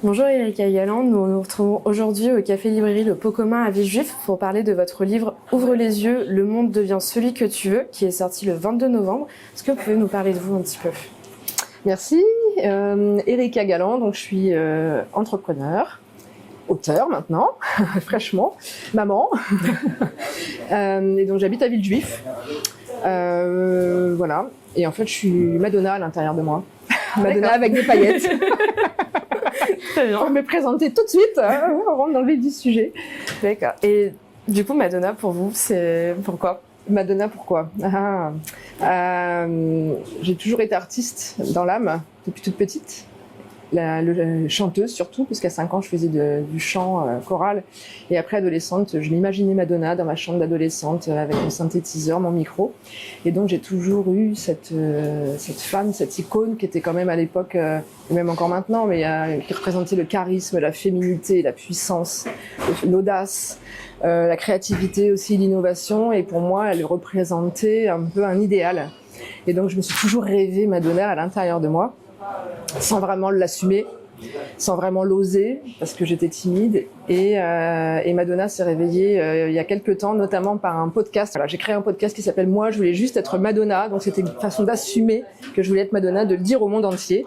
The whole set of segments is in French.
Bonjour Erika Galland, nous nous retrouvons aujourd'hui au Café Librairie Le Pot Commun à Villejuif pour parler de votre livre Ouvre les yeux, le monde devient celui que tu veux, qui est sorti le 22 novembre. Est-ce que vous pouvez nous parler de vous un petit peu ? Merci, Erika Galland, donc je suis entrepreneur, auteur maintenant, fraîchement, maman, et donc j'habite à Villejuif, voilà, et en fait je suis Madonna à l'intérieur de moi, Madonna avec des paillettes. Très bien. Pour me présenter tout de suite, on rentre dans le vif du sujet. D'accord. Et du coup, Madonna, pour vous, c'est pourquoi ? Madonna, pourquoi ? J'ai toujours été artiste dans l'âme, depuis toute petite. Chanteuse surtout, puisqu'à 5 ans, je faisais du chant choral. Et après, adolescente, je m'imaginais Madonna dans ma chambre d'adolescente avec mon synthétiseur, mon micro. Et donc, j'ai toujours eu cette femme, cette icône qui était quand même à l'époque, et même encore maintenant, mais qui représentait le charisme, la féminité, la puissance, l'audace, la créativité aussi, l'innovation. Et pour moi, elle représentait un peu un idéal. Et donc, je me suis toujours rêvé Madonna à l'intérieur de moi, sans vraiment l'assumer, sans vraiment l'oser, parce que j'étais timide. Et Madonna s'est réveillée il y a quelques temps, notamment par un podcast. Voilà, j'ai créé un podcast qui s'appelle « Moi, je voulais juste être Madonna ». Donc c'était une façon d'assumer que je voulais être Madonna, de le dire au monde entier,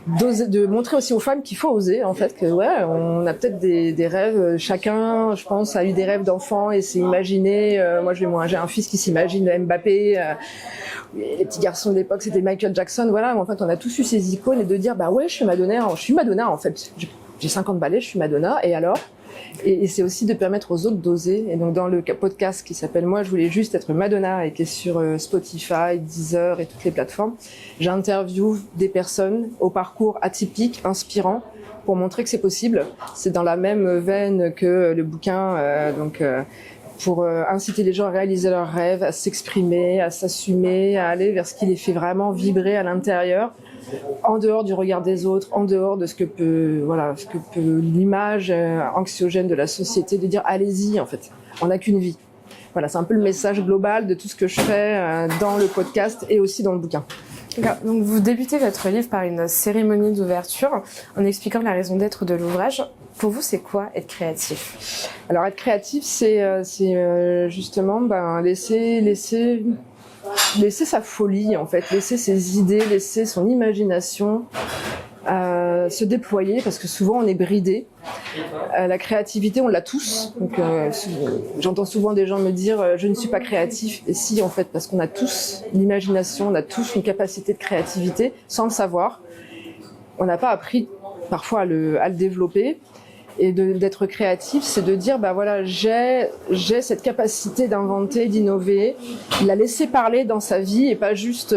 de montrer aussi aux femmes qu'il faut oser, en fait, que ouais, on a peut-être des rêves. Chacun, je pense, a eu des rêves d'enfant et s'est imaginé. Moi, j'ai un fils qui s'imagine Mbappé. Les petits garçons de l'époque, c'était Michael Jackson, voilà. En fait, on a tous eu ces icônes et de dire, bah ouais, je suis Madonna, en fait. J'ai 50 balais, je suis Madonna, et alors? Et c'est aussi de permettre aux autres d'oser. Et donc, dans le podcast qui s'appelle Moi, je voulais juste être Madonna et qui est sur Spotify, Deezer et toutes les plateformes, j'interviewe des personnes au parcours atypique, inspirant, pour montrer que c'est possible. C'est dans la même veine que le bouquin, pour inciter les gens à réaliser leurs rêves, à s'exprimer, à s'assumer, à aller vers ce qui les fait vraiment vibrer à l'intérieur, en dehors du regard des autres, en dehors de ce que peut l'image anxiogène de la société, de dire allez-y, en fait, on n'a qu'une vie. Voilà, c'est un peu le message global de tout ce que je fais dans le podcast et aussi dans le bouquin. Donc vous débutez votre livre par une cérémonie d'ouverture en expliquant la raison d'être de l'ouvrage. Pour vous, c'est quoi être créatif ? Alors être créatif, c'est justement laisser sa folie, en fait, laisser ses idées, laisser son imagination se déployer, parce que souvent on est bridé. La créativité, on l'a tous. Donc, j'entends souvent des gens me dire je ne suis pas créatif. Et si, en fait, parce qu'on a tous l'imagination, on a tous une capacité de créativité sans le savoir. On n'a pas appris parfois à le développer. Et d'être créatif, c'est de dire voilà, j'ai cette capacité d'inventer, d'innover, la laisser parler dans sa vie et pas juste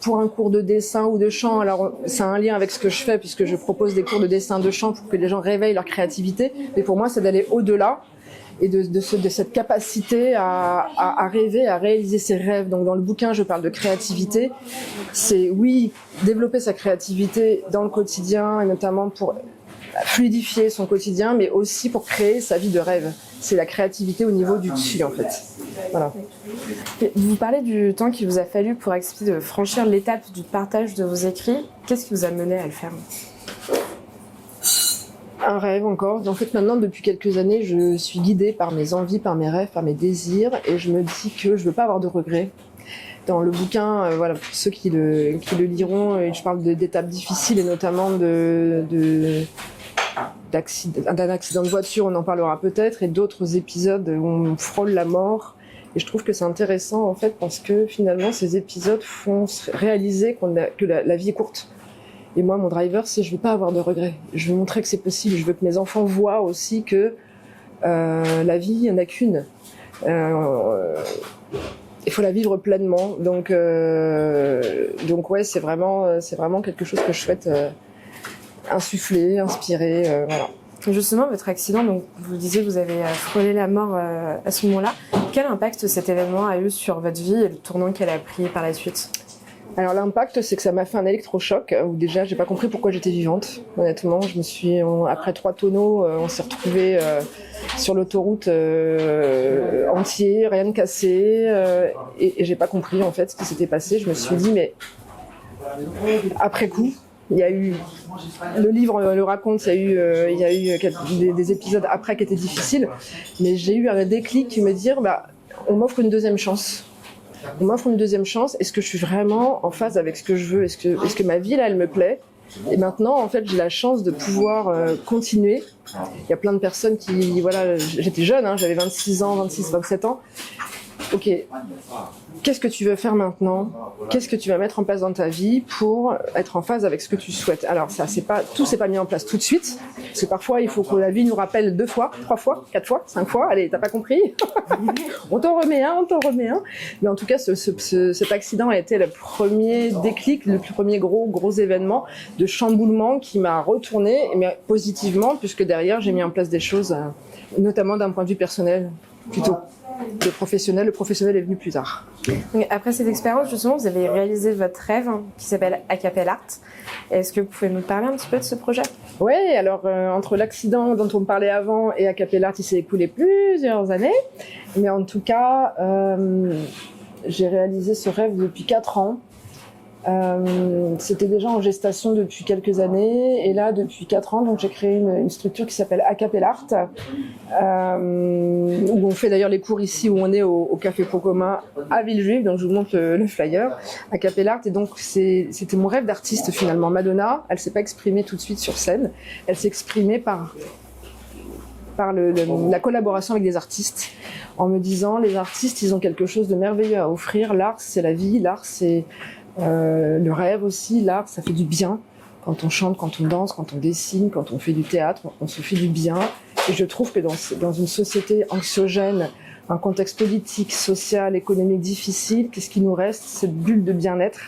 pour un cours de dessin ou de chant. Alors c'est un lien avec ce que je fais puisque je propose des cours de dessin, de chant pour que les gens réveillent leur créativité. Mais pour moi, c'est d'aller au-delà et de cette capacité à rêver, à réaliser ses rêves. Donc dans le bouquin, je parle de créativité. C'est oui, développer sa créativité dans le quotidien et notamment pour fluidifier son quotidien, mais aussi pour créer sa vie de rêve. C'est la créativité au niveau du dessus, en fait. Voilà. Vous parlez du temps qu'il vous a fallu pour accepter de franchir l'étape du partage de vos écrits. Qu'est-ce qui vous a mené à le faire ? Un rêve encore. En fait, maintenant, depuis quelques années, je suis guidée par mes envies, par mes rêves, par mes désirs, et je me dis que je veux pas avoir de regrets. Dans le bouquin, voilà, pour ceux qui le liront, je parle d'étapes difficiles et notamment d'un accident de voiture, on en parlera peut-être, et d'autres épisodes où on frôle la mort. Et je trouve que c'est intéressant, en fait, parce que finalement, ces épisodes font réaliser que la vie est courte. Et moi, mon driver, c'est je veux pas avoir de regrets. Je veux montrer que c'est possible. Je veux que mes enfants voient aussi que la vie, il n'y en a qu'une. Il faut la vivre pleinement. Donc ouais, c'est vraiment quelque chose que je souhaite insuffler, inspirer, voilà. Justement, votre accident, donc vous disiez que vous avez frôlé la mort à ce moment-là. Quel impact cet événement a eu sur votre vie et le tournant qu'elle a pris par la suite ? Alors l'impact, c'est que ça m'a fait un électrochoc où déjà j'ai pas compris pourquoi j'étais vivante. Honnêtement, après 3 tonneaux, on s'est retrouvés sur l'autoroute entier, rien de cassé, et j'ai pas compris en fait ce qui s'était passé. Je me suis dit mais après coup, Il y a eu, le livre le raconte, il y a eu des épisodes après qui étaient difficiles, mais j'ai eu un déclic qui me dit, on m'offre une deuxième chance. On m'offre une deuxième chance. Est-ce que je suis vraiment en phase avec ce que je veux? Est-ce que ma vie là, elle me plaît? Et maintenant, en fait, j'ai la chance de pouvoir continuer. Il y a plein de personnes qui, voilà, j'étais jeune, hein, j'avais 26 ans, 26, 27 ans. Ok, qu'est-ce que tu veux faire maintenant? Qu'est-ce que tu vas mettre en place dans ta vie pour être en phase avec ce que tu souhaites? Alors ça, tout s'est pas mis en place tout de suite. Parce que parfois, il faut que la vie nous rappelle 2 fois, 3 fois, 4 fois, 5 fois. Allez, t'as pas compris? On t'en remet un. Mais en tout cas, cet accident a été le premier déclic, le premier gros événement de chamboulement qui m'a retourné, mais positivement, puisque derrière, j'ai mis en place des choses, notamment d'un point de vue personnel, plutôt. Le professionnel est venu plus tard. Donc, après cette expérience, justement, vous avez réalisé votre rêve qui s'appelle Acapella Art. Est-ce que vous pouvez nous parler un petit peu de ce projet? Oui, alors entre l'accident dont on me parlait avant et Acapella Art, il s'est écoulé plusieurs années. Mais en tout cas, j'ai réalisé ce rêve depuis 4 ans. C'était déjà en gestation depuis quelques années, et là depuis 4 ans, donc j'ai créé une structure qui s'appelle Acapella Art, où on fait d'ailleurs les cours ici où on est au Café Pocoma à Villejuif, donc je vous montre le flyer. Acapella Art, et donc c'était mon rêve d'artiste finalement. Madonna, elle s'est pas exprimée tout de suite sur scène, elle s'est exprimée par la collaboration avec des artistes, en me disant les artistes ils ont quelque chose de merveilleux à offrir, l'art c'est la vie, l'art c'est le rêve aussi, l'art, ça fait du bien. Quand on chante, quand on danse, quand on dessine, quand on fait du théâtre, on se fait du bien. Et je trouve que dans une société anxiogène, un contexte politique, social, économique difficile, qu'est-ce qui nous reste? Cette bulle de bien-être.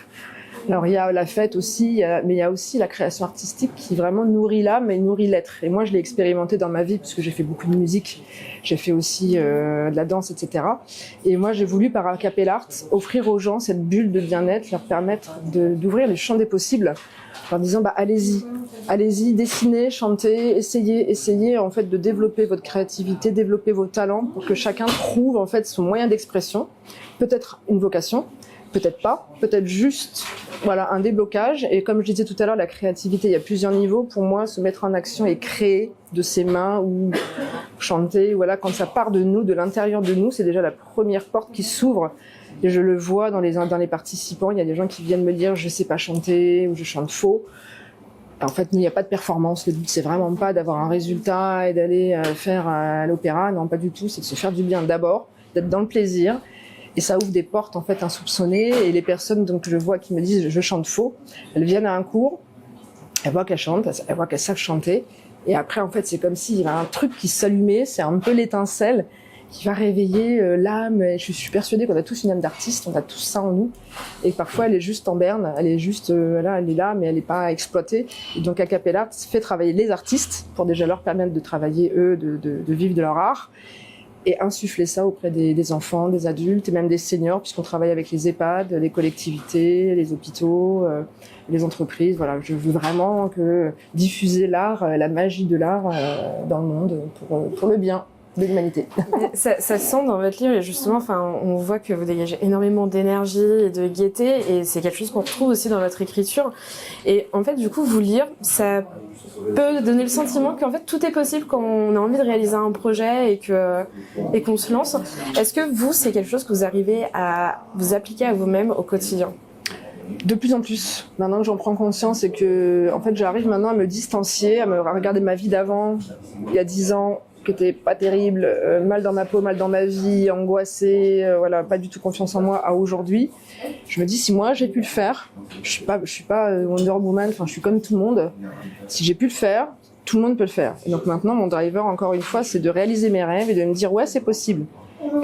Alors il y a la fête aussi, mais il y a aussi la création artistique qui vraiment nourrit l'âme et nourrit l'être. Et moi je l'ai expérimenté dans ma vie puisque j'ai fait beaucoup de musique, j'ai fait aussi de la danse, etc. Et moi j'ai voulu par Acapella Art offrir aux gens cette bulle de bien-être, leur permettre d'ouvrir les champs des possibles, en disant allez-y, dessinez, chantez, essayez en fait de développer votre créativité, développer vos talents pour que chacun trouve en fait son moyen d'expression, peut-être une vocation. Peut-être pas, peut-être juste un déblocage. Et comme je disais tout à l'heure, la créativité, il y a plusieurs niveaux. Pour moi, se mettre en action et créer de ses mains ou chanter, quand ça part de nous, de l'intérieur de nous, c'est déjà la première porte qui s'ouvre. Et je le vois dans les participants, il y a des gens qui viennent me dire je sais pas chanter ou je chante faux. En fait, il n'y a pas de performance. Le but, c'est vraiment pas d'avoir un résultat et d'aller faire à l'opéra. Non, pas du tout. C'est de se faire du bien d'abord, d'être dans le plaisir. Et ça ouvre des portes en fait insoupçonnées. Et les personnes donc je vois qui me disent je chante faux, elles viennent à un cours, elles voient qu'elles chantent, elles voient qu'elles savent chanter. Et après en fait c'est comme s'il y avait un truc qui s'allumait, c'est un peu l'étincelle qui va réveiller l'âme. Et je suis persuadée qu'on a tous une âme d'artiste, on a tous ça en nous. Et parfois elle est juste en berne, elle est juste elle est là, mais elle n'est pas exploitée. Et donc Acapella Art fait travailler les artistes pour déjà leur permettre de travailler eux, de vivre de leur art. Et insuffler ça auprès des enfants, des adultes et même des seniors, puisqu'on travaille avec les EHPAD, les collectivités, les hôpitaux, les entreprises. Voilà, je veux vraiment diffuser l'art, la magie de l'art dans le monde pour le bien de l'humanité. Ça se sent dans votre livre et justement, on voit que vous dégagez énormément d'énergie et de gaieté et c'est quelque chose qu'on retrouve aussi dans votre écriture. Et en fait, du coup, vous lire, ça peut donner le sentiment qu'en fait tout est possible quand on a envie de réaliser un projet et qu'on se lance. Est-ce que vous, c'est quelque chose que vous arrivez à vous appliquer à vous-même au quotidien? De plus en plus. Maintenant que j'en prends conscience et que en fait j'arrive maintenant à me distancier, à me regarder ma vie d'avant, il y a 10 ans, qui était pas terrible, mal dans ma peau, mal dans ma vie, angoissée, pas du tout confiance en moi, à aujourd'hui. Je me dis si moi j'ai pu le faire, je suis pas Wonder Woman, je suis comme tout le monde. Si j'ai pu le faire, tout le monde peut le faire. Et donc maintenant mon driver encore une fois, c'est de réaliser mes rêves et de me dire ouais c'est possible.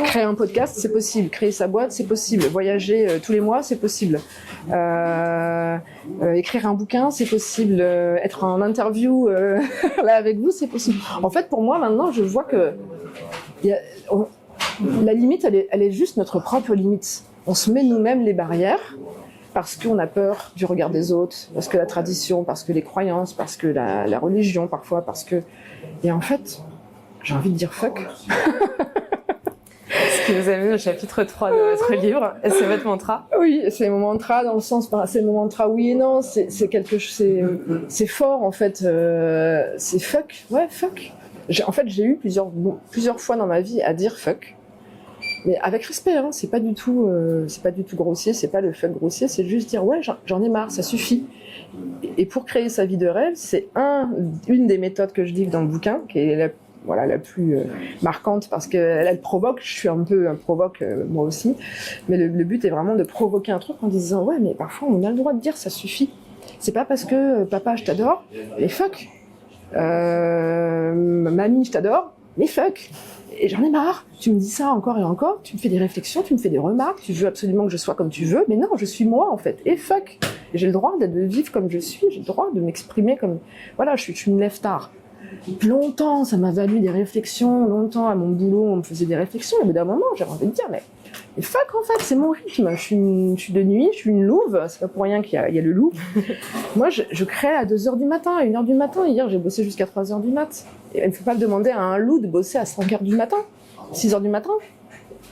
Créer un podcast, c'est possible. Créer sa boîte, c'est possible. Voyager tous les mois, c'est possible. Écrire un bouquin, c'est possible. Être en interview là avec vous, c'est possible. En fait, pour moi, maintenant, je vois que la limite, elle est juste notre propre limite. On se met nous-mêmes les barrières parce qu'on a peur du regard des autres, parce que la tradition, parce que les croyances, parce que la religion parfois, parce que... Et en fait, j'ai envie de dire fuck. Ce qui nous amène au chapitre 3 de votre livre. C'est votre mantra? Oui, c'est mon mantra dans le sens, c'est mon mantra oui et non, c'est quelque chose, c'est fort en fait, c'est fuck, ouais fuck. En fait, j'ai eu plusieurs fois dans ma vie à dire fuck, mais avec respect, hein, c'est pas du tout grossier, c'est pas le fuck grossier, c'est juste dire ouais, j'en ai marre, ça suffit. Et pour créer sa vie de rêve, c'est une des méthodes que je livre dans le bouquin, qui est la plus marquante parce qu'elle provoque. Je suis un peu un provoque moi aussi, mais le but est vraiment de provoquer un truc en disant ouais, mais parfois on a le droit de dire ça suffit. C'est pas parce que papa je t'adore, mais fuck. Mamie je t'adore, mais fuck. Et j'en ai marre. Tu me dis ça encore et encore, tu me fais des réflexions, tu me fais des remarques, tu veux absolument que je sois comme tu veux, mais non, je suis moi en fait. Et fuck. Et j'ai le droit de vivre comme je suis, j'ai le droit de m'exprimer comme voilà, je me lève tard. Longtemps, ça m'a valu des réflexions. Longtemps, à mon boulot, on me faisait des réflexions. Et au bout d'un moment, j'avais envie de dire, mais fuck, en fait, c'est mon rythme. Je suis de nuit, je suis une louve. C'est pas pour rien qu'il y a le loup. Moi, je crée à 2h du matin, à 1h du matin. Hier, j'ai bossé jusqu'à 3h du mat. Et il ne faut pas demander à un loup de bosser à 5h du matin, 6h du matin.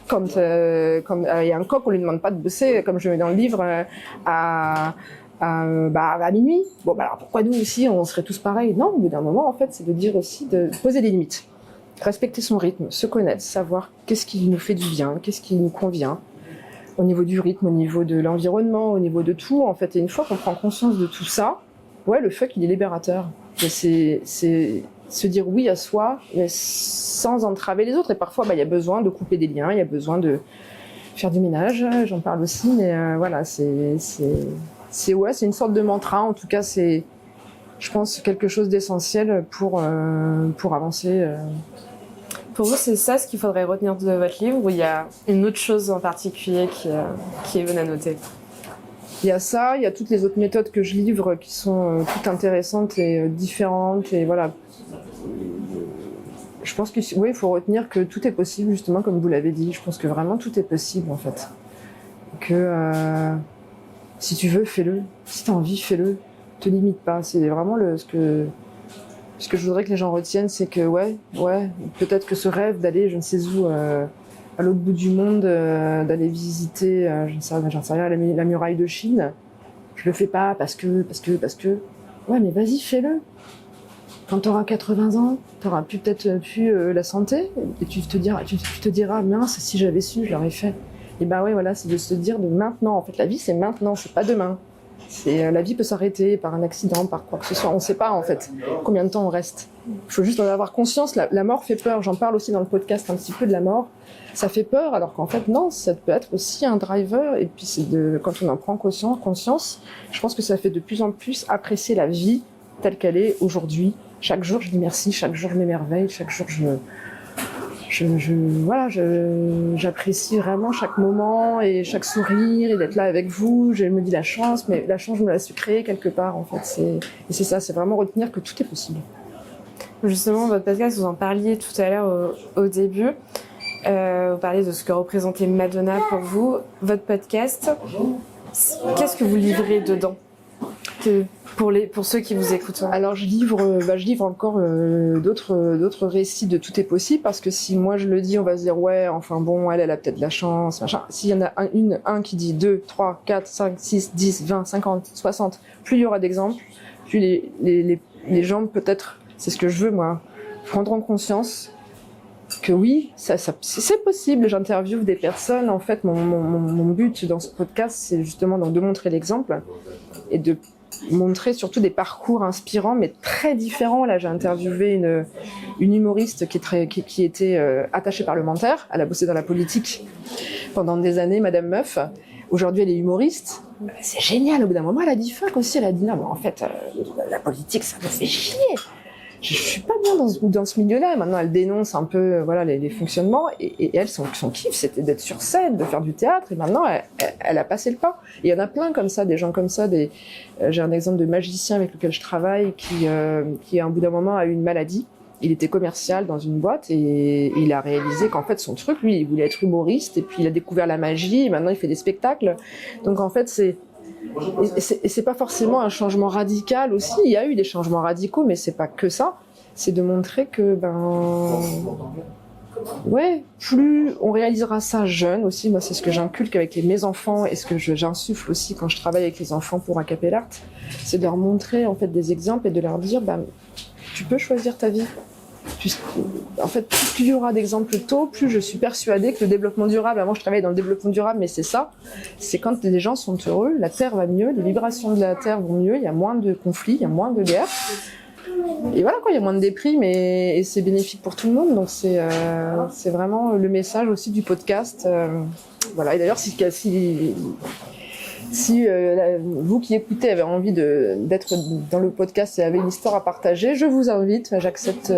Comme il y a un coq, on lui demande pas de bosser, comme je mets dans le livre, à minuit. Bon, alors pourquoi nous aussi, on serait tous pareils? Non, au bout d'un moment, en fait, c'est de dire aussi de poser des limites. Respecter son rythme, se connaître, savoir qu'est-ce qui nous fait du bien, qu'est-ce qui nous convient, au niveau du rythme, au niveau de l'environnement, au niveau de tout, en fait. Et une fois qu'on prend conscience de tout ça, ouais, le fuck, il est libérateur. Et c'est se dire oui à soi, mais sans entraver les autres. Et parfois, il y a besoin de couper des liens, il y a besoin de faire du ménage, j'en parle aussi, mais voilà, c'est une sorte de mantra. En tout cas, c'est, je pense, quelque chose d'essentiel pour avancer. Pour vous, c'est ça ce qu'il faudrait retenir de votre livre, ou il y a une autre chose en particulier qui est bonne à noter? Il y a ça, il y a toutes les autres méthodes que je livre qui sont toutes intéressantes et différentes. Et voilà. Je pense que oui, il faut retenir que tout est possible, justement, comme vous l'avez dit. Je pense que vraiment tout est possible, en fait. Que si tu veux, fais-le. Si tu as envie, fais-le. Te limite pas. C'est vraiment ce que je voudrais que les gens retiennent, c'est que ouais, peut-être que ce rêve d'aller, je ne sais où, à l'autre bout du monde, d'aller visiter, j'en sais rien, la muraille de Chine, je le fais pas parce que. Ouais, mais vas-y, fais-le. Quand tu auras 80 ans, tu auras peut-être plus la santé, et tu te diras, mince, si j'avais su, je l'aurais fait. Et ouais, voilà, c'est de se dire de maintenant. En fait, la vie, c'est maintenant, c'est pas demain. La vie peut s'arrêter par un accident, par quoi que ce soit. On ne sait pas, en fait, combien de temps on reste. Il faut juste en avoir conscience. La mort fait peur. J'en parle aussi dans le podcast un petit peu de la mort. Ça fait peur, alors qu'en fait, non, ça peut être aussi un driver. Et puis, quand on en prend conscience, je pense que ça fait de plus en plus apprécier la vie telle qu'elle est aujourd'hui. Chaque jour, je dis merci. Chaque jour, je m'émerveille. Chaque jour, j'apprécie vraiment chaque moment et chaque sourire et d'être là avec vous. Je me dis la chance, mais la chance, je me la suis créée quelque part, en fait. C'est ça, c'est vraiment retenir que tout est possible. Justement, votre podcast, vous en parliez tout à l'heure au début. Vous parliez de ce que représentait Madonna pour vous. Votre podcast, qu'est-ce que vous livrez dedans pour ceux qui vous écoutent? Alors je livre encore d'autres récits de tout est possible, parce que si moi je le dis, on va se dire ouais, enfin bon, elle a peut-être de la chance, machin. S'il y en a un qui dit 2, 3, 4, 5, 6, 10, 20, 50, 60, plus il y aura d'exemples, plus les gens, peut-être, c'est ce que je veux moi, prendront conscience que oui, c'est possible. J'interviewe des personnes. En fait, mon but dans ce podcast, c'est justement donc de montrer l'exemple et de montrer surtout des parcours inspirants, mais très différents. Là, j'ai interviewé une humoriste qui était attachée parlementaire. Elle a bossé dans la politique pendant des années, Madame Meuf. Aujourd'hui, elle est humoriste. C'est génial. Au bout d'un moment, elle a dit fuck aussi. Elle a dit non, mais en fait, la politique, ça me fait chier. Je suis pas bien dans ce milieu-là. Maintenant, elle dénonce un peu voilà les fonctionnements, et elle, son kiff, c'était d'être sur scène, de faire du théâtre, et maintenant, elle a passé le pas. Et il y en a plein comme ça, des gens comme ça. J'ai un exemple de magicien avec lequel je travaille qui à un bout d'un moment, a eu une maladie. Il était commercial dans une boîte, et il a réalisé qu'en fait, son truc, lui, il voulait être humoriste, et puis il a découvert la magie, et maintenant, il fait des spectacles. Donc, en fait, c'est pas forcément un changement radical aussi. Il y a eu des changements radicaux, mais c'est pas que ça. C'est de montrer que ouais, plus on réalisera ça jeune aussi. Moi, c'est ce que j'inculque avec mes enfants et ce que j'insuffle aussi quand je travaille avec les enfants pour Acapella Art, c'est de leur montrer en fait des exemples et de leur dire, tu peux choisir ta vie. En fait, plus il y aura d'exemples tôt, plus je suis persuadée que le développement durable, avant je travaillais dans le développement durable, mais c'est ça, c'est quand les gens sont heureux, la Terre va mieux, les vibrations de la Terre vont mieux, il y a moins de conflits, il y a moins de guerres. Et voilà quoi, il y a moins de déprime et c'est bénéfique pour tout le monde, donc c'est vraiment le message aussi du podcast. Voilà, et d'ailleurs si vous qui écoutez avez envie d'être dans le podcast et avez une histoire à partager, je vous invite, j'accepte,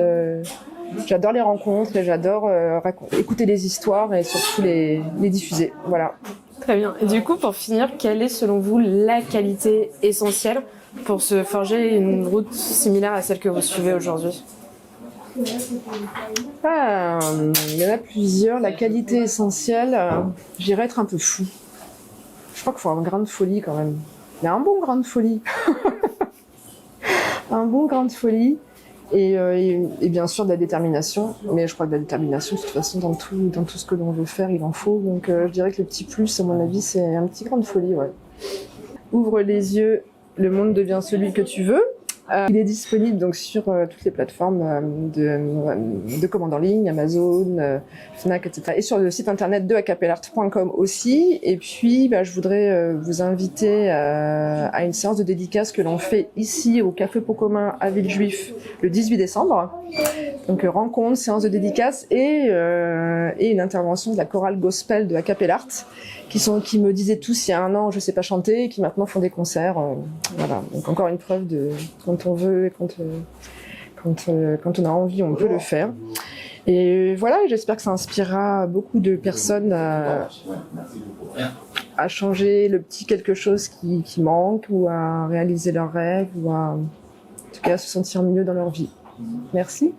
j'adore les rencontres et j'adore écouter les histoires et surtout les diffuser, voilà. Très bien. Et du coup, pour finir, quelle est selon vous la qualité essentielle pour se forger une route similaire à celle que vous suivez aujourd'hui? Il y en a plusieurs. La qualité essentielle, j'irais être un peu fou. Je crois qu'il faut un grain de folie quand même. Mais un bon grain de folie. Un bon grain de folie. Et bien sûr de la détermination. Mais je crois que la détermination, de toute façon, dans tout ce que l'on veut faire, il en faut. Donc je dirais que le petit plus, à mon avis, c'est un petit grain de folie. Ouais. Ouvre les yeux, le monde devient celui que tu veux. Il est disponible donc sur toutes les plateformes de commandes en ligne, Amazon, Fnac, etc. Et sur le site internet de acapellart.com aussi. Et puis, je voudrais vous inviter à une séance de dédicace que l'on fait ici au Café Pot Commun à Villejuif le 18 décembre. Donc rencontre, séance de dédicace et une intervention de la chorale gospel de Acapellart qui me disaient tous il y a 1 an je sais pas chanter et qui maintenant font des concerts. Voilà. Donc encore une preuve de quand on veut et quand on a envie, on peut le faire. Et voilà, j'espère que ça inspirera beaucoup de personnes à changer le petit quelque chose qui manque ou à réaliser leurs rêves ou en tout cas à se sentir mieux dans leur vie. Merci.